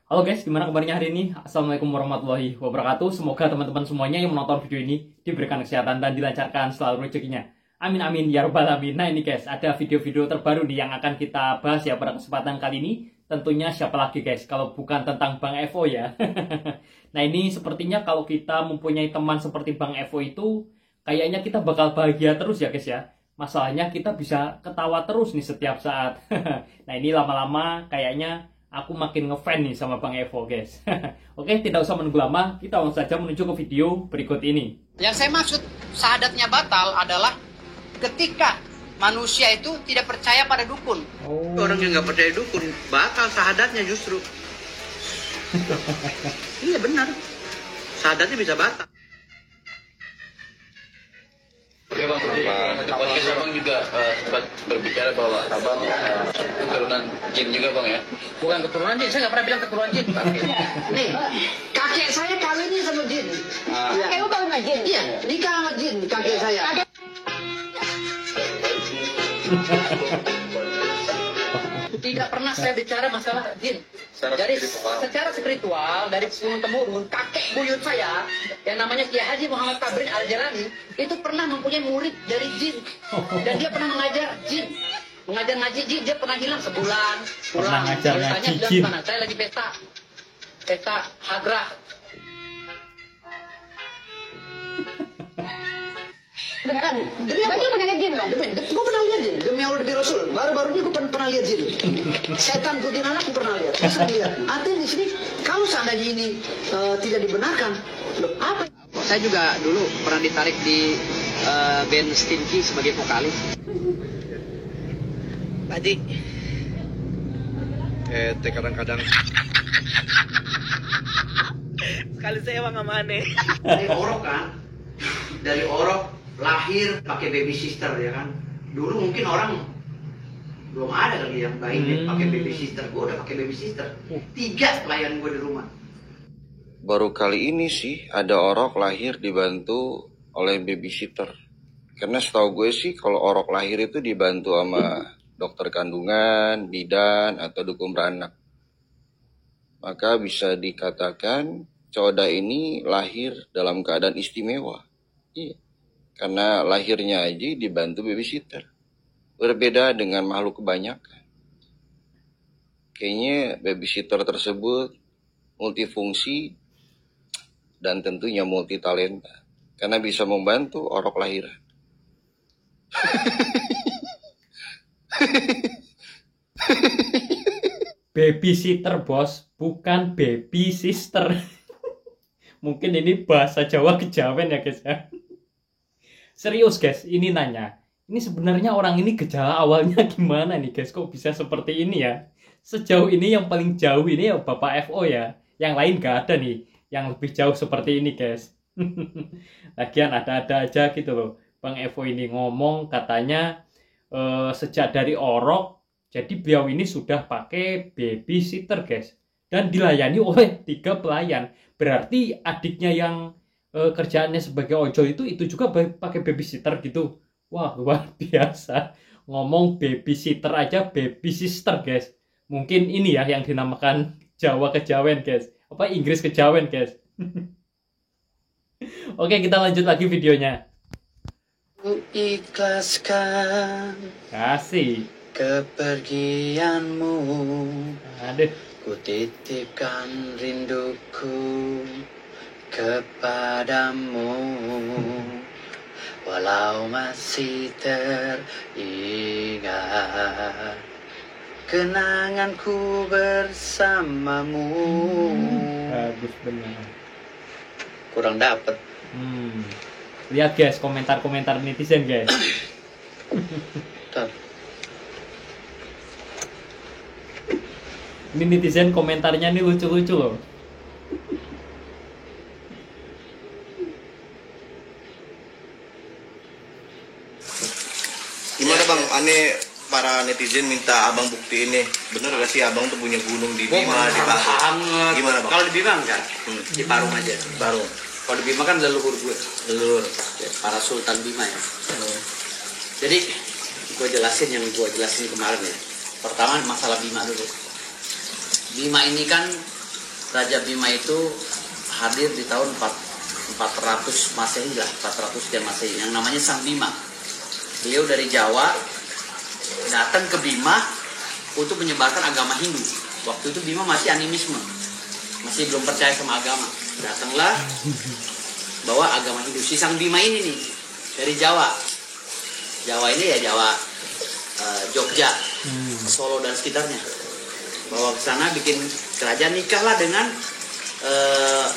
Halo guys, gimana kabarnya hari ini? Assalamualaikum warahmatullahi wabarakatuh. Semoga teman-teman semuanya yang menonton video ini diberikan kesehatan dan dilancarkan selalu rezekinya. Amin amin ya rabbal alamin. Nah ini guys, ada video-video terbaru nih yang akan kita bahas ya pada kesempatan kali ini. Tentunya siapa lagi guys, kalau bukan tentang Bang Evo ya. Nah ini sepertinya kalau kita mempunyai teman seperti Bang Evo itu, kayaknya kita bakal bahagia terus ya guys ya. Masalahnya kita bisa ketawa terus nih setiap saat. Nah ini lama-lama kayaknya aku makin ngefan nih sama Bang Evo guys. Oke, tidak usah menunggu lama, kita langsung saja menuju ke video berikut ini. Yang saya maksud syahadatnya batal adalah ketika manusia itu tidak percaya pada dukun. Orang yang nggak percaya dukun batal syahadatnya justru. Iya benar, syahadatnya bisa batal. Ya bang, di podcast abang juga sempat berbicara bahwa abang keturunan jin juga bang ya? Bukan keturunan jin, saya nggak pernah bilang keturunan jin. Nih, kakek saya kawinnya sama jin. Kakek lu kawin sama jin? Iya, nikah sama jin kakek saya. Tidak pernah saya bicara masalah jin. Jadi secara spiritual dari turun temurun kakek buyut saya yang namanya Kiai Haji Muhammad Kabrin Al Jalani itu pernah mempunyai murid dari jin dan dia pernah mengajar jin, mengajar ngaji jin. Dia pernah hilang sebulan, Pernah ngajar ngaji bilang jin. mana? Saya lagi pesta hagrah. Beneran? Berarti lu pernah lihat jin dong? Gue pernah lihat jin, demi Allah demi Rasul. Baru-baru ini gue pernah lihat jin. Setan putih anak gue pernah lihat. Gue sering lihat. Artinya di sini kalau seandainya ini tidak dibenarkan, loh apa? Saya juga dulu pernah ditarik di band Stinky sebagai vokalis. Tadi. Kadang-kadang Sekali saya emang sama aneh. Dari Orok kan, dari Orok lahir pakai baby sister ya kan. Dulu mungkin orang belum ada kali yang bayi pakai baby sister. Gue udah pakai baby sister. 3 pelayan gue di rumah. baru kali ini sih ada orok lahir dibantu oleh babysitter. Karena setahu gue sih kalau orok lahir itu dibantu sama dokter kandungan, bidan, atau dukun beranak. Maka bisa dikatakan Coda ini lahir dalam keadaan istimewa. Iya. Karena lahirnya aja dibantu babysitter. Berbeda dengan makhluk kebanyakan. Kayaknya babysitter tersebut multifungsi dan tentunya multi talenta. Karena bisa membantu orok lahiran. Babysitter bos, bukan baby sister. Mungkin ini bahasa Jawa kejawen ya guys ya. Serius guys, ini nanya. Ini sebenarnya orang ini gejala awalnya gimana nih guys? Kok bisa seperti ini ya? Sejauh ini yang paling jauh ini ya Bapak FO ya. Yang lain gak ada nih yang lebih jauh seperti ini guys. Lagian ada-ada aja gitu loh. Bang Evo ini ngomong katanya sejak dari Orok, jadi beliau ini sudah pakai babysitter guys. Dan dilayani oleh 3 pelayan. Berarti adiknya yang kerjaannya sebagai ojol itu juga pakai babysitter gitu. Wah luar biasa. Ngomong babysitter aja baby sister guys. Mungkin ini ya yang dinamakan Jawa kejawen guys. Apa Inggris kejawen guys. Oke, kita lanjut lagi videonya. Ku ikhlaskan Kasih. kepergianmu. Aduh. Ku titipkan rinduku kepadamu, walau masih teringat kenanganku bersamamu. Bagus benar. Kurang dapet. Lihat guys komentar-komentar netizen guys. Tuh. Ini netizen komentarnya nih lucu-lucu loh. Gimana bang, aneh para netizen minta abang bukti ini. Bener gak sih abang tuh punya gunung di Bima, di Parung? Banget. Gimana bang? Kalau di Bima enggak? Di Parung aja. Parung. Kalau di Bima kan leluhur gue. Leluhur. Ya, para Sultan Bima ya. Jadi gue jelasin yang gue jelasin kemarin ya. Pertama masalah Bima dulu. Bima ini kan Raja Bima itu hadir di tahun 400 Masehi lah, 400 sekian Masehi, yang namanya Sang Bima. Beliau dari Jawa datang ke Bima untuk menyebarkan agama Hindu. Waktu itu Bima masih animisme, masih belum percaya sama agama. Datanglah bawa agama Hindu. Si Sang Bima ini nih dari Jawa. Jawa ini ya Jawa Jogja, Solo dan sekitarnya. Bawa ke sana bikin kerajaan, nikahlah dengan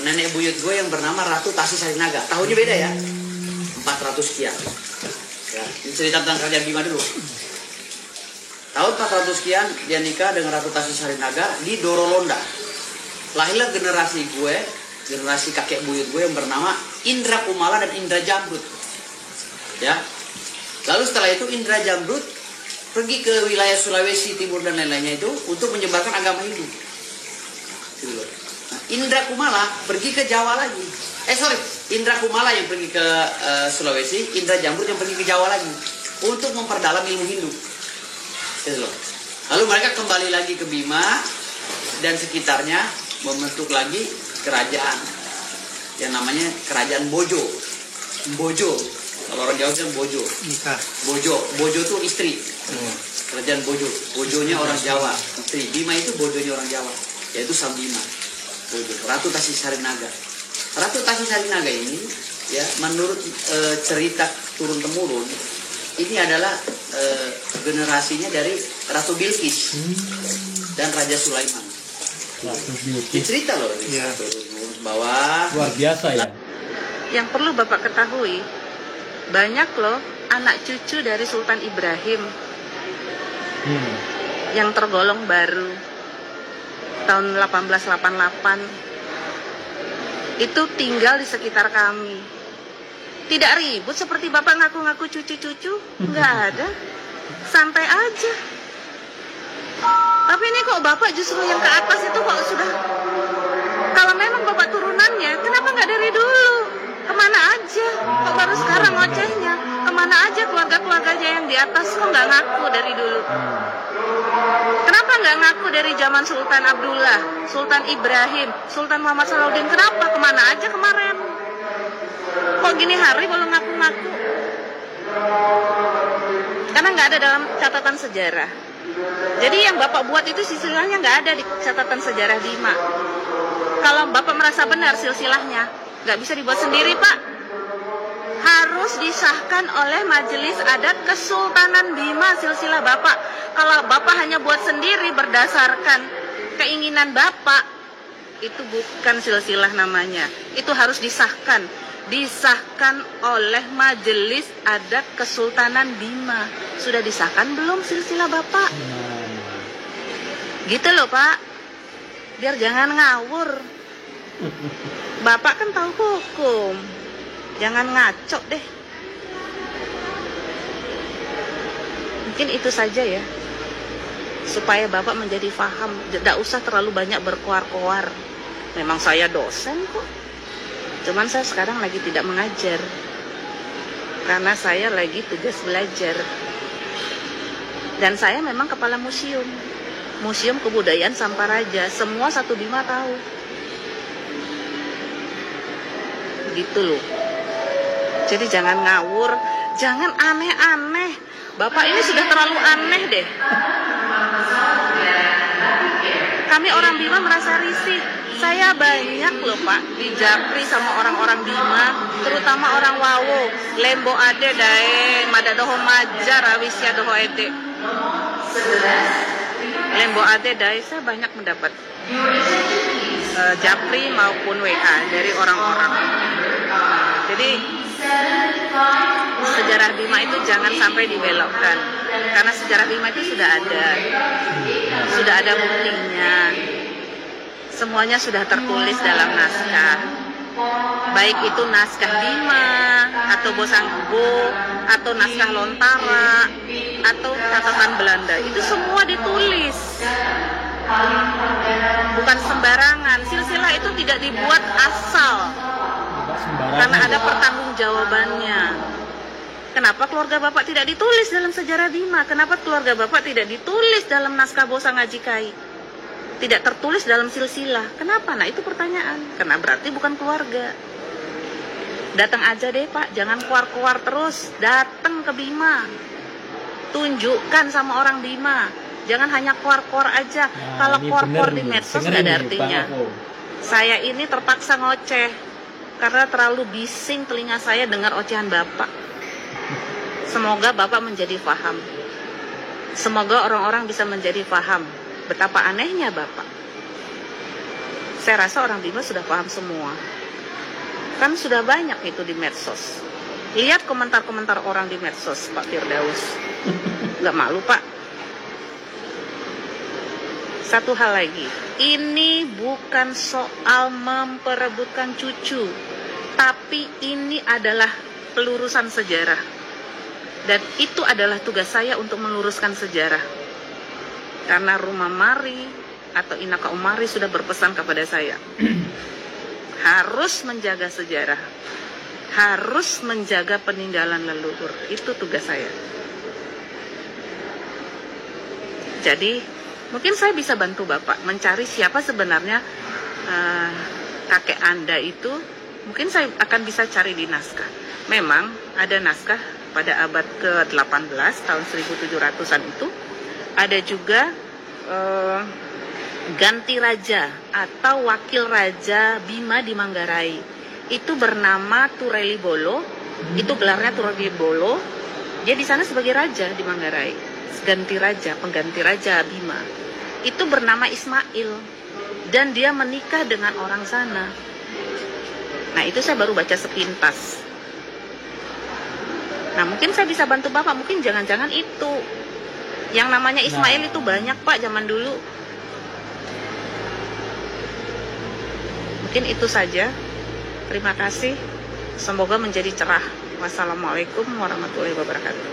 nenek buyut gue yang bernama Ratu Tasi Sarinaga. Tahunnya beda ya, 400 sekian. Ya, ini cerita tentang kerajaan Bima dulu. Tahun 400 sekian dia nikah dengan Ratu Tasi Sarinaga di Dorolonda. Lahirlah generasi gue, generasi kakek buyut gue yang bernama Indra Kumala dan Indra Jamrut. Ya. Lalu setelah itu Indra Jamrut pergi ke wilayah Sulawesi Timur dan lain-lainnya itu untuk menyebarkan agama Hindu. Nah, Indra Kumala pergi ke Jawa lagi. Indra Kumala yang pergi ke Sulawesi, Indra Jamrut yang pergi ke Jawa lagi untuk memperdalam ilmu Hindu. Lalu mereka kembali lagi ke Bima dan sekitarnya membentuk lagi kerajaan yang namanya Kerajaan Bojo. Bojo. Kalau orang Jawa kan Bojo. Bojo. Bojo itu istri. Kerajaan Bojo. Bojonya orang Jawa. Istri. Bima itu bojonya orang Jawa. Yaitu Sang Bima. Bojo. Ratu Tasi Sarinaga. Ratu Tasi Sarinaga ini, ya, menurut cerita turun temurun, ini adalah generasinya dari Ratu Bilqis dan Raja Sulaiman. Ini cerita loh. Ya. Bawah. Luar biasa ya. Yang perlu Bapak ketahui, banyak loh anak cucu dari Sultan Ibrahim yang tergolong baru tahun 1888 itu tinggal di sekitar kami. Tidak ribut seperti Bapak ngaku-ngaku cucu-cucu, nggak ada, santai aja. Tapi ini kok Bapak justru yang ke atas itu kok sudah, kalau memang Bapak turunannya, kenapa nggak dari dulu? Kemana aja? Kok baru sekarang ngocehnya? Kemana aja keluarga-keluarganya yang di atas? Kok nggak ngaku dari dulu? Kenapa nggak ngaku dari zaman Sultan Abdullah, Sultan Ibrahim, Sultan Muhammad Salahuddin? Kenapa? Kemana aja kemarin? Kok gini hari baru ngaku-ngaku? Karena nggak ada dalam catatan sejarah. Jadi yang Bapak buat itu silsilahnya nggak ada di catatan sejarah Bima. Kalau Bapak merasa benar silsilahnya, nggak bisa dibuat sendiri, Pak. Harus disahkan oleh Majelis Adat Kesultanan Bima silsilah Bapak. Kalau Bapak hanya buat sendiri berdasarkan keinginan Bapak, itu bukan silsilah namanya. Itu harus disahkan. Disahkan oleh Majelis Adat Kesultanan Bima. Sudah disahkan belum silsilah Bapak? Gitu loh, Pak. Biar jangan ngawur. Bapak kan tahu hukum. Jangan ngaco deh. Mungkin itu saja ya. Supaya Bapak menjadi paham. Tidak usah terlalu banyak berkoar-koar. Memang saya dosen kok. Cuman saya sekarang lagi tidak mengajar. Karena saya lagi tugas belajar. Dan saya memang kepala museum. Museum Kebudayaan Samparaja. Semua satu Bima tahu. Gitu loh. Jadi jangan ngawur, jangan aneh-aneh. Bapak ini sudah terlalu aneh deh. Kami orang Bima merasa risih. Saya banyak loh Pak di Japri sama orang-orang Bima, terutama orang Wawo, Lembo Ade Dae, Madadoho Majar, Awisya Doho Ede. Lembo Ade Dae saya banyak mendapat Japri maupun WA dari orang-orang. Jadi sejarah Bima itu jangan sampai dibelokkan, karena sejarah Bima itu sudah ada buktinya. Semuanya sudah tertulis dalam naskah, baik itu naskah Bima atau Bosangbo atau naskah Lontara atau catatan Belanda, itu semua ditulis. Bukan sembarangan. Silsilah itu tidak dibuat asal, karena ada pertanggungjawabannya. Kenapa keluarga Bapak tidak ditulis dalam sejarah Bima? Kenapa keluarga Bapak tidak ditulis dalam naskah Bosa Ngaji Kai? tidak tertulis dalam silsilah. Kenapa? Nah itu pertanyaan. Karena berarti bukan keluarga. Datang aja deh Pak, jangan keluar-keluar terus. Datang ke Bima, tunjukkan sama orang Bima. Jangan hanya keluar-keluar aja. Nah, kalau ini keluar-keluar bener di nih. medsos Dengerin nggak ada nih, artinya. Bang Eko. Saya ini terpaksa ngoceh karena terlalu bising telinga saya dengar ocehan Bapak. Semoga Bapak menjadi paham. Semoga orang-orang bisa menjadi paham betapa anehnya Bapak. Saya rasa orang Bima sudah paham semua. Kan sudah banyak itu di medsos. Lihat komentar-komentar orang di medsos, Pak Firdaus. Gak malu, Pak. Satu hal lagi, ini bukan soal memperebutkan cucu, tapi ini adalah pelurusan sejarah. Dan itu adalah tugas saya untuk meluruskan sejarah. Karena Rumah Mari atau Inaka Umari sudah berpesan kepada saya. Harus menjaga sejarah. Harus menjaga peninggalan leluhur. Itu tugas saya. Jadi, mungkin saya bisa bantu Bapak mencari siapa sebenarnya kakek Anda itu. Mungkin saya akan bisa cari di naskah. Memang ada naskah pada abad ke-18 tahun 1700-an itu. Ada juga ganti raja atau wakil raja Bima di Manggarai. Itu bernama Tureli Bolo. Itu gelarnya Tureli Bolo. Dia di sana sebagai raja di Manggarai. Ganti raja, pengganti raja Bima. Itu bernama Ismail. Dan dia menikah dengan orang sana. Nah, itu saya baru baca sepintas. Nah, mungkin saya bisa bantu Bapak. Mungkin jangan-jangan itu. Yang namanya Ismail itu banyak, Pak, zaman dulu. Mungkin itu saja. Terima kasih. Semoga menjadi cerah. Wassalamualaikum warahmatullahi wabarakatuh.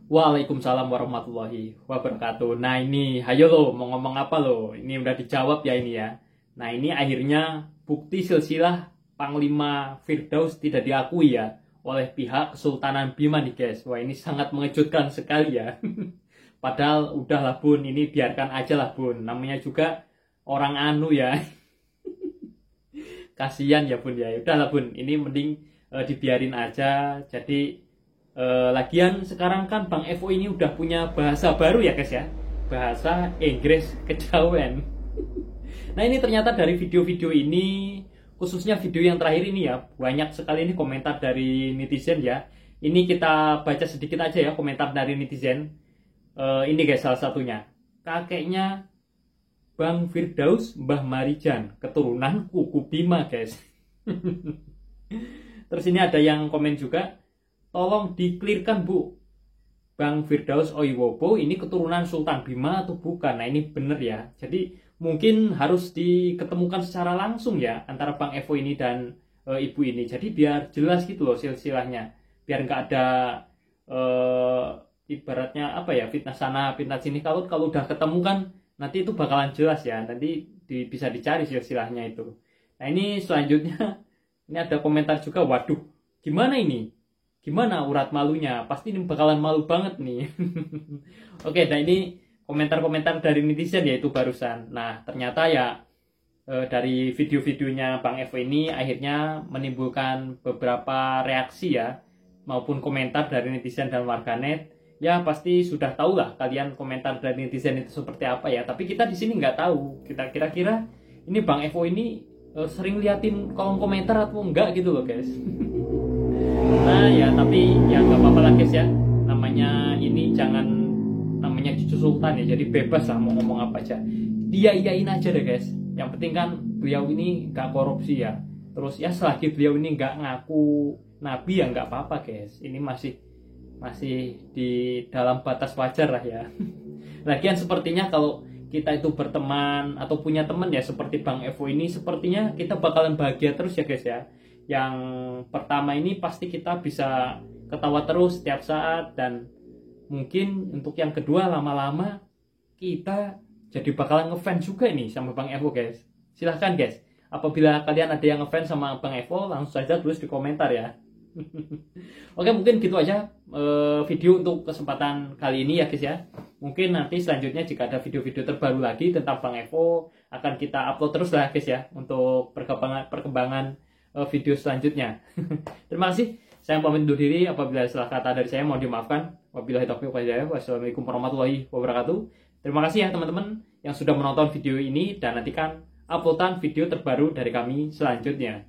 Waalaikumsalam warahmatullahi wabarakatuh. Nah ini, hayo lo, mau ngomong apa lo? Ini udah dijawab ya ini ya. Nah ini akhirnya bukti silsilah Panglima Firdaus tidak diakui ya oleh pihak Kesultanan Bima nih guys. Wah ini sangat mengejutkan sekali ya. Padahal udahlah Bun, ini biarkan aja lah Bun. Namanya juga orang anu ya. Kasihan ya Bun ya. Udahlah Bun, ini mending dibiarin aja. Jadi lagian sekarang kan Bang Evo ini udah punya bahasa baru ya guys ya. Bahasa Inggris kejawen. Nah ini ternyata dari video-video ini, khususnya video yang terakhir ini ya, banyak sekali ini komentar dari netizen ya. Ini kita baca sedikit aja ya komentar dari netizen. Ini guys salah satunya. Kakeknya Bang Firdaus Mbah Marijan, keturunan Kuku Bima guys. Terus ini ada yang komen juga, tolong diklirkan Bu, Bang Firdaus Oiwobo ini keturunan Sultan Bima atau bukan? Nah ini bener ya. Jadi mungkin harus diketemukan secara langsung ya antara Bang Evo ini dan ibu ini. Jadi biar jelas gitu loh silsilahnya. Biar nggak ada ibaratnya apa ya, fitnah sana fitnah sini. Kalau udah ketemu kan nanti itu bakalan jelas ya, nanti bisa dicari silsilahnya itu. Nah ini selanjutnya ini ada komentar juga, waduh gimana ini, gimana urat malunya, pasti ini bakalan malu banget nih. Oke, nah ini komentar-komentar dari netizen yaitu barusan. Nah ternyata ya dari video-videonya Bang Evo ini akhirnya menimbulkan beberapa reaksi ya, maupun komentar dari netizen dan warganet. Ya pasti sudah tahu lah kalian komentar dari netizen itu seperti apa ya. Tapi kita di sini nggak tahu. Kita kira-kira ini Bang Evo ini sering liatin kolom komentar atau enggak gitu loh guys. Nah ya tapi ya nggak apa-apa lah guys ya. Namanya ini jangan, namanya cucu sultan ya. Jadi bebas lah mau ngomong apa aja. Dia iyain aja deh guys. Yang penting kan beliau ini nggak korupsi ya. Terus ya selagi beliau ini nggak ngaku nabi ya nggak apa-apa guys. Ini masih di dalam batas wajar lah ya. Lagian sepertinya kalau kita itu berteman atau punya teman ya seperti Bang Evo ini, sepertinya kita bakalan bahagia terus ya guys ya. Yang pertama ini pasti kita bisa ketawa terus setiap saat, dan mungkin untuk yang kedua lama-lama kita jadi bakalan ngefans juga nih sama Bang Evo guys. Silahkan guys, apabila kalian ada yang ngefans sama Bang Evo langsung saja tulis di komentar ya. Oke, mungkin gitu aja video untuk kesempatan kali ini ya guys ya. Mungkin nanti selanjutnya jika ada video-video terbaru lagi tentang Bang Evo akan kita upload terus lah guys ya untuk perkembangan video selanjutnya. Terima kasih. Saya pamit undur diri. Apabila salah kata dari saya mohon dimaafkan. Wabillahi taufiq wal hidayah. Wassalamualaikum warahmatullahi wabarakatuh. Terima kasih ya teman-teman yang sudah menonton video ini dan nantikan uploadan video terbaru dari kami selanjutnya.